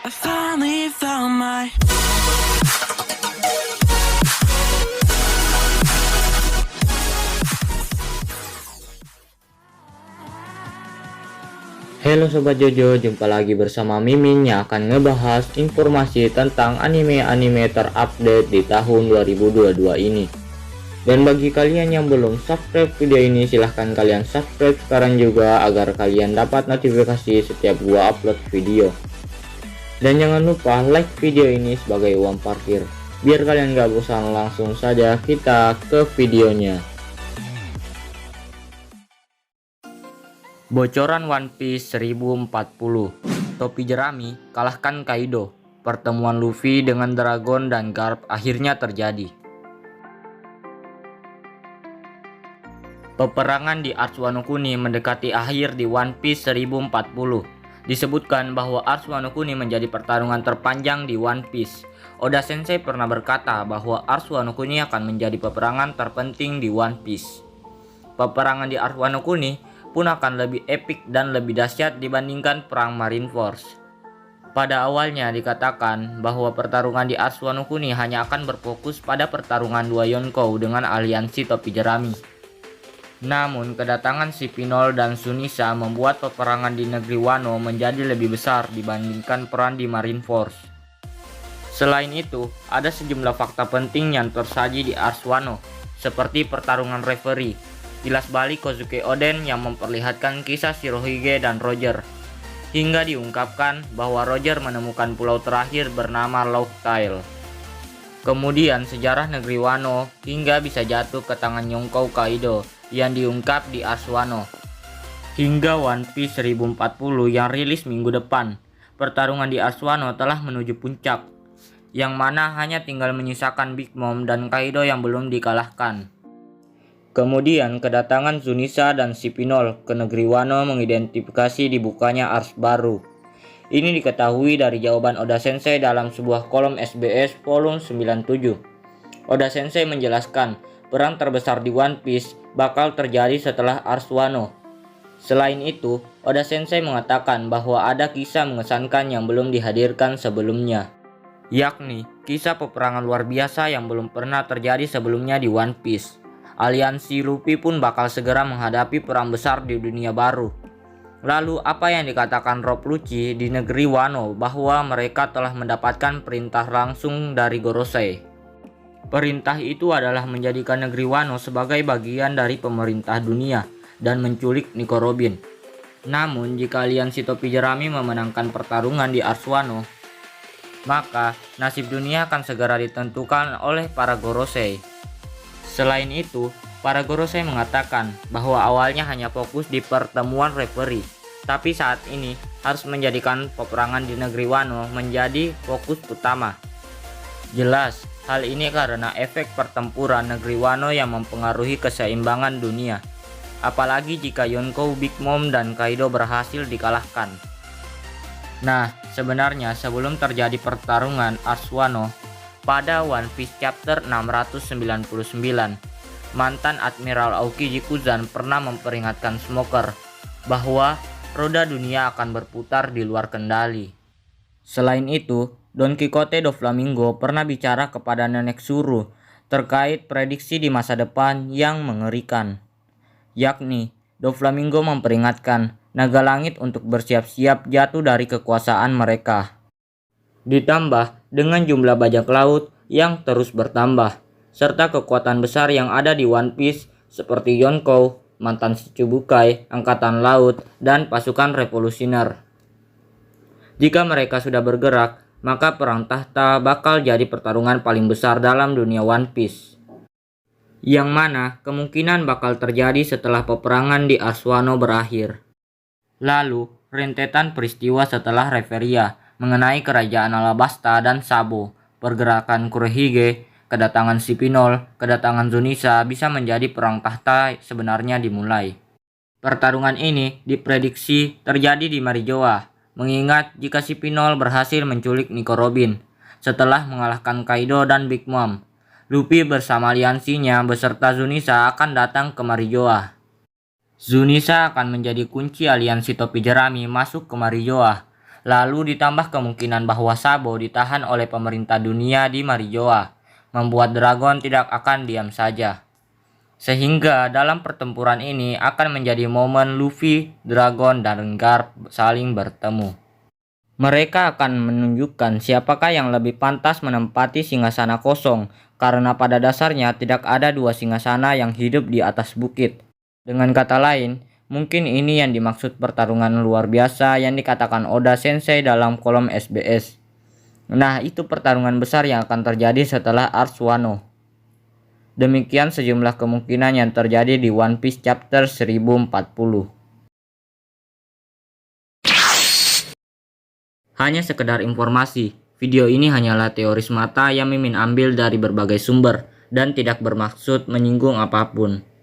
I finally found my. Halo Sobat Jojo, jumpa lagi bersama Mimin yang akan ngebahas informasi tentang anime-anime terupdate di tahun 2022 ini. Dan bagi kalian yang belum subscribe video ini, silahkan kalian subscribe sekarang juga agar kalian dapat notifikasi setiap gua upload video. Dan jangan lupa like video ini sebagai uang parkir. Biar kalian gak bosan, langsung saja kita ke videonya. Bocoran One Piece 1040. Topi jerami kalahkan Kaido. Pertemuan Luffy dengan Dragon dan Garp akhirnya terjadi. Peperangan di Ars Wano Kuni mendekati akhir di One Piece 1040. Disebutkan bahwa Ars Wano Kuni menjadi pertarungan terpanjang di One Piece. Oda Sensei pernah berkata bahwa Ars Wano Kuni akan menjadi peperangan terpenting di One Piece. Peperangan di Ars Wano Kuni pun akan lebih epik dan lebih dahsyat dibandingkan perang Marineford. Pada awalnya dikatakan bahwa pertarungan di Ars Wano Kuni hanya akan berfokus pada pertarungan dua Yonkou dengan aliansi topi jerami. Namun kedatangan si Pinol dan Sunisa membuat peperangan di negeri Wano menjadi lebih besar dibandingkan perang di Marineford. Selain itu, ada sejumlah fakta penting yang tersaji di Ars Wano, seperti pertarungan referee, kilas balik Kozuki Oden yang memperlihatkan kisah Shirohige dan Roger, hingga diungkapkan bahwa Roger menemukan pulau terakhir bernama Lock Tile. Kemudian sejarah negeri Wano hingga bisa jatuh ke tangan Yonkou Kaido yang diungkap di Ars Wano. Hingga One Piece 1040 yang rilis minggu depan, pertarungan di Ars Wano telah menuju puncak, yang mana hanya tinggal menyisakan Big Mom dan Kaido yang belum dikalahkan. Kemudian kedatangan Sunisa dan si Pinol ke negeri Wano mengidentifikasi dibukanya Ars baru. Ini diketahui dari jawaban Oda Sensei dalam sebuah kolom SBS volume 97. Oda Sensei menjelaskan perang terbesar di One Piece bakal terjadi setelah Ars Wano. Selain itu, Oda Sensei mengatakan bahwa ada kisah mengesankan yang belum dihadirkan sebelumnya, yakni kisah peperangan luar biasa yang belum pernah terjadi sebelumnya di One Piece. Aliansi Luffy pun bakal segera menghadapi perang besar di dunia baru. Lalu apa yang dikatakan Rob Lucci di negeri Wano bahwa mereka telah mendapatkan perintah langsung dari Gorosei. Perintah itu adalah menjadikan negeri Wano sebagai bagian dari pemerintah dunia dan menculik Nico Robin. Namun jika aliansi topi jerami memenangkan pertarungan di Ars Wano, maka nasib dunia akan segera ditentukan oleh para Gorosei. Selain itu, para Gorosei mengatakan bahwa awalnya hanya fokus di pertemuan referee, tapi saat ini harus menjadikan peperangan di negeri Wano menjadi fokus utama. Jelas, hal ini karena efek pertempuran negeri Wano yang mempengaruhi keseimbangan dunia. Apalagi jika Yonkou, Big Mom, dan Kaido berhasil dikalahkan. Nah, sebenarnya sebelum terjadi pertarungan Ars Wano, pada One Piece Chapter 699, mantan Admiral Aokiji Kuzan pernah memperingatkan Smoker bahwa roda dunia akan berputar di luar kendali. Selain itu, Don Quixote Doflamingo pernah bicara kepada Nenek Suru terkait prediksi di masa depan yang mengerikan, yakni Doflamingo memperingatkan naga langit untuk bersiap-siap jatuh dari kekuasaan mereka. Ditambah dengan jumlah bajak laut yang terus bertambah, serta kekuatan besar yang ada di One Piece seperti Yonkou, mantan Shichibukai, Angkatan Laut, dan pasukan revolusioner. Jika mereka sudah bergerak, maka perang tahta bakal jadi pertarungan paling besar dalam dunia One Piece, yang mana kemungkinan bakal terjadi setelah peperangan di Ars Wano berakhir. Lalu, rentetan peristiwa setelah Reveria mengenai kerajaan Alabasta dan Sabo, pergerakan Kurohige, kedatangan si Pinol, kedatangan Sunisa bisa menjadi perang tahta sebenarnya dimulai. Pertarungan ini diprediksi terjadi di Marijoa, mengingat jika si Pinol berhasil menculik Nico Robin setelah mengalahkan Kaido dan Big Mom, Luffy bersama aliansinya beserta Sunisa akan datang ke Marijoa. Sunisa akan menjadi kunci aliansi topi jerami masuk ke Marijoa. Lalu ditambah kemungkinan bahwa Sabo ditahan oleh pemerintah dunia di Marijoa, membuat Dragon tidak akan diam saja. Sehingga dalam pertempuran ini akan menjadi momen Luffy, Dragon, dan Garp saling bertemu. Mereka akan menunjukkan siapakah yang lebih pantas menempati singgasana kosong, karena pada dasarnya tidak ada dua singgasana yang hidup di atas bukit. Dengan kata lain, mungkin ini yang dimaksud pertarungan luar biasa yang dikatakan Oda Sensei dalam kolom SBS. Nah, itu pertarungan besar yang akan terjadi setelah Ars Wano. Demikian sejumlah kemungkinan yang terjadi di One Piece chapter 1040. Hanya sekedar informasi, video ini hanyalah teori semata yang Mimin ambil dari berbagai sumber dan tidak bermaksud menyinggung apapun.